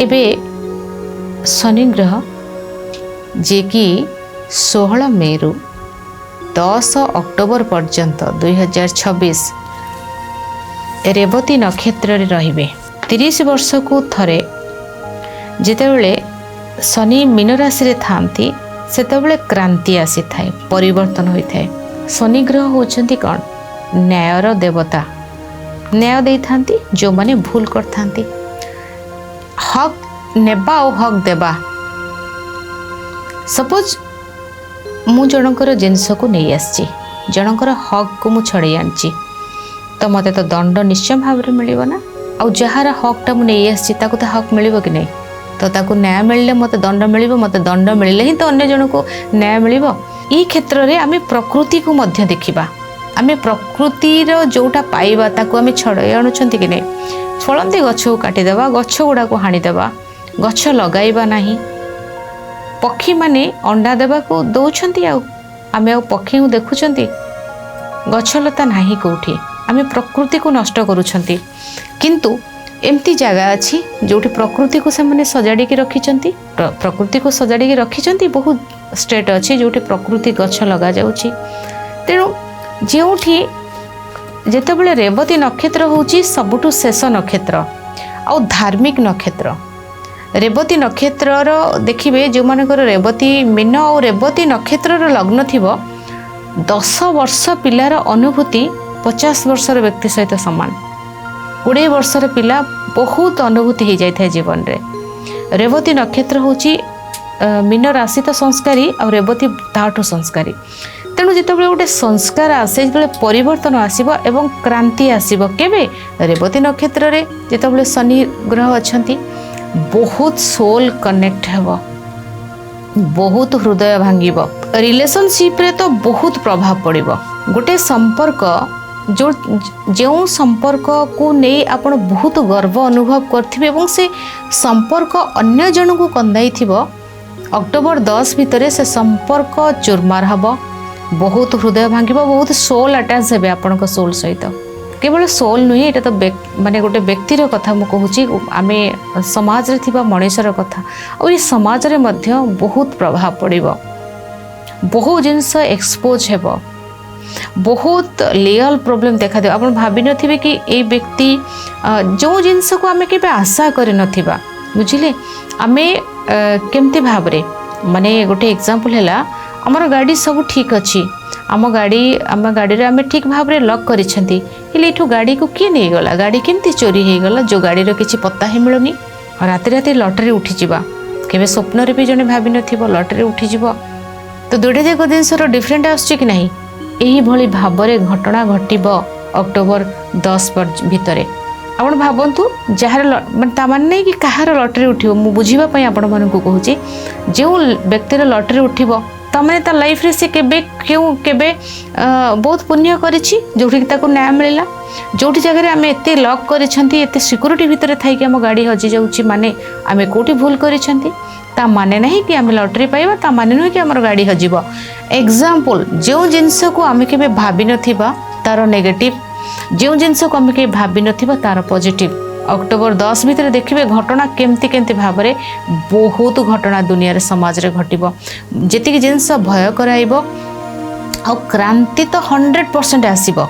एबे शनि ग्रह जे कि 16 मे रु 10 अक्टोबर पर्यंत 2026 रेवती नक्षत्र रे 30 वर्ष को थरे जितेबले शनि मीन राशि रे थांती सेतेबले क्रांति आसी थाए, परिवर्तन होई थाए। शनि ग्रह होचंती कौन? न्यायर देवता। न्याय दे थांती जो माने भूल कर थांती, हक नेबा और हक देबा। सपोज मु जनकर जिनस को नहीं आसी, जनकर हक को मु छड़े आनची, तो मते तो दंड निश्चय भाव में मिलिबो ना। आ जहार हकटा मु नहीं आसी ताको तो हक मिलिबो कि नहीं? तो ताको न्याय मिलले मते दंड मिलिबो, मते दंड मिलले ही तो अन्य जन को न्याय मिलिबो। ई क्षेत्र रे आमे प्रकृति को मध्य देखिबा। आमे प्रकृतिर जोटा पाइबा ताको आमे छड़े आणुछंती कि नहीं? फलंती गछ को काटी देबा, गछ गुडा को हाणी देबा, गछ लगाइबा नाही। पक्षी माने अंडा देबा को दौछंती, आमे पक्षी को देखुछंती? गछलता नाही कोठी, आमे प्रकृति को नष्ट करूछंती। किंतु एमती जगह अच्छी जोटी प्रकृति को से सजाड़ी रखिंट, प्रकृति को सजाड़ी रखिंट। बहुत स्टेट अच्छी जोटी प्रकृति गछ लगा जाउछि। तेणु जोठी जेतेबेले रेवती नक्षत्र होउछि सबुठु शेष नक्षत्र आ धार्मिक नक्षत्र। रेवती नक्षत्र देखिए जो मानकर रेवती मीन और रेवती नक्षत्र लग्न थिबो 10 वर्ष पिलार अनुभूति 50 वर्षर व्यक्ति सहित सामान। 20 वर्षर पिला बहुत अनुभूति हो जाए जीवन रे। रेवती नक्षत्र होची मीन राशि तो संस्कारी और रेवती ताठो संस्कारी। तेणु जितेबाला गोटे संस्कार आसे, जो परिवर्तन आसब एवं क्रांति आसब केबे? रेवती नक्षत्र रे जितेबाला शनि ग्रह अच्छंती बहुत सोल कनेक्ट हेबो, बहुत हृदय भांगिब, रिलेशनशिप रे तो बहुत प्रभाव पड़िबो। गोटे संपर्क जो संपर्क को नहीं आपण बहुत गर्व अनुभव करथिबे एवं से संपर्क अन्य जन को कंदाई थिबो, अक्टोबर 10 भितर से संपर्क चुरमार हबो, बहुत हृदय भांगिबो, बहुत सोल अटैच हेबे आपण को सोल सहित। केवल सोल नुहे, एटा तो माने गोटे व्यक्तिर कथा मु कहूची, आमे समाज रे थिबा मनुष्यर कथा और ये समाज रे मध्य बहुत प्रभाव पड़िबो। बहुत जिनस एक्सपोज हेबो, बहुत लीगल प्रॉब्लम देखा दे। आपण भाबी नथिबे कि ए व्यक्ति जो जिनस को आमे केबे आशा करि नथिबा, बुझिले? आमे केमती भाबरे माने गोटे एग्जांपल हैला, हमर गाड़ी सब ठीक अछि, आम गाड़ी रे आमे ठीक भाव रे लॉक करिसेंती, हेले इठु गाड़ी को किए नहीं गला, गाड़ी केमती चोरी हे गला, जो गाड़ी रो किछि पत्ता ही मिलुनी। राति राति लॉटरी उठी जिबा, केबे स्वप्न रे भी जने भाबी नथिबो लॉटरी उठी जिबो। तो दुटे जाक जिनसर डिफरेंट आछी कि नहीं? यही भली भावरे घटना घटिब अक्टोबर 10 भितर। आप भावतु जार माने नहीं कि कहार लॉटरी उठिबो, मु बुझिबा पई आपण मानकु कहूची, जो व्यक्तिर लॉटरी उठिबो तमाने ता लाइफ रे से केबे क्यों केबे बहुत पुण्य करिछि, जोठी ताको न्याय मिलला। जोठी जगह रे आमे एते लॉक करिसंती, एते सिक्योरिटी भितर थाई कि हम गाड़ी हजि जाउची, माने आमे कोठी भूल करिसंती। ता माने नहीं कि आमे लॉटरी पाइबा, ता माने नहीं कि हमर गाड़ी हजिबो। एग्जांपल, जो जिनस को आमे केबे भाबी नथिबा तार नेगेटिव, जो जिनस को आमे केबे भाबी नथिबा तार पॉजिटिव। अक्टोबर 10 भितर देखिए घटना केमती केमती भाव में बहुत घटना दुनिया रे समाज रे घटिबो, जेतिक जिनस भय कराइबो आ क्रांति तो 100% आसीबो,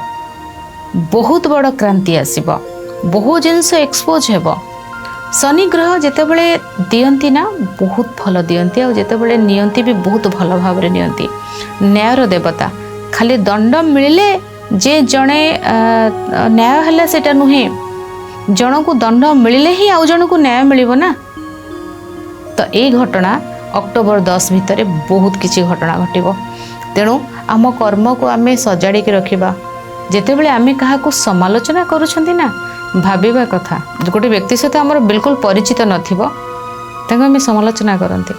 बहुत बड़ क्रांति आसीबो, बहुत जिनस एक्सपोज हेबो। शनि ग्रह जेतेबेले दियंती ना बहुत भल दियंती, आ जेतेबेले नियंती भी बहुत भल भाव रे नियंती। न्यायर देवता, खाली दंड मिलिले जे जणे न्याय हला सेटा नुहे, जन को दंड मिलिले ही आउ जन को न्याय मिलिबो ना। तो ये घटना अक्टोबर 10 भितर बहुत किछि घटना घटिबो। तेणु आम कर्म को आमे सजाड़ी के रखिबा। जेतेबेले आमे काहा को समालोचना करूछंती ना, भाबिबा कथा गोटे व्यक्ति सहित आमर बिल्कुल परिचित नथिबो, ताको आमे समालोचना करंती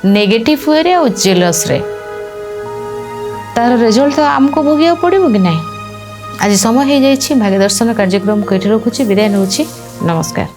नेगेटिव वे रे और जेलस रे, तार रिजल्ट तो आमको भोगिया पड़िबो कि नहीं। आज समय हो जाइए भाग्य दर्शन कार्यक्रम को रखुच्छी, विदाय नौछि। नमस्कार।